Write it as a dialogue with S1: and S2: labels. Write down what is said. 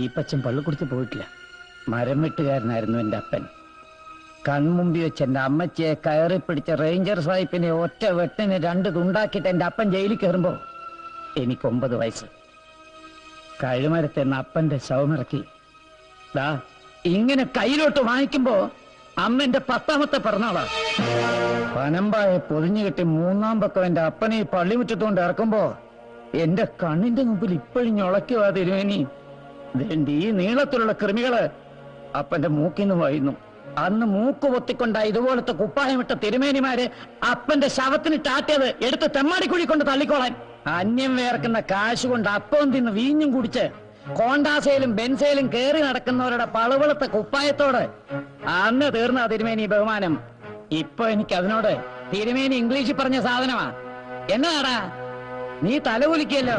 S1: ഈപ്പച്ചൻ പള്ളിക്കുടുത്ത് പോയിട്ടില്ല. മരം വെട്ടുകാരനായിരുന്നു എൻ്റെ അപ്പൻ. കൺമുമ്പി വെച്ച് എൻ്റെ അമ്മച്ചിയെ കയറി പിടിച്ച റേഞ്ചർ സാഹിബിനെ ഒറ്റ വെട്ടിന് 2 തുണ്ടാക്കിയിട്ട് എൻ്റെ അപ്പൻ ജയിലിൽ കയറുമ്പോ എനിക്ക് 9 വയസ്സ്. കഴുമരത്തെന്ന് അപ്പന്റെ ശവമിറക്കി ദാ ഇങ്ങനെ കയ്യിലോട്ട് വാങ്ങിക്കുമ്പോ അമ്മ എന്റെ 10ാമത്തെ പിറന്നാളാ. പനമ്പായെ പൊതിഞ്ഞു കെട്ടി 3ാം പക്കം എന്റെ അപ്പനെ ഈ പള്ളിമുറ്റത്തുകൊണ്ട് ഇറക്കുമ്പോ എന്റെ കണ്ണിന്റെ മുമ്പിൽ ഇപ്പോഴും ഞൊളയ്ക്കുവാ തിരുമേനി. വേണ്ടി ഈ നീളത്തിലുള്ള കൃമികള് അപ്പന്റെ മൂക്കിന്ന് വായുന്നു. അന്ന് മൂക്ക് പൊത്തിക്കൊണ്ട ഇതുപോലത്തെ കുപ്പായമിട്ട തിരുമേനിമാര് അപ്പന്റെ ശവത്തിന് ടാറ്റിയത് എടുത്ത് തെമ്മാടിക്കുഴി കൊണ്ട് തള്ളിക്കോളാൻ. അന്യം വേർക്കുന്ന കാശ് കൊണ്ട് അപ്പം തിന്ന് വീഞ്ഞും കുടിച്ച് കോണ്ടാസയിലും ബെൻസയിലും കേറി നടക്കുന്നവരുടെ പളുവളത്തെ കുപ്പായത്തോട് അന്ന് തീർന്ന തിരുമേനി ബഹുമാനം. ഇപ്പൊ എനിക്ക് അതിനോട് തിരുമേനി ഇംഗ്ലീഷിൽ പറഞ്ഞ സാധനമാ. എന്നതാടാ നീ തലകുലിക്കല്ലോ.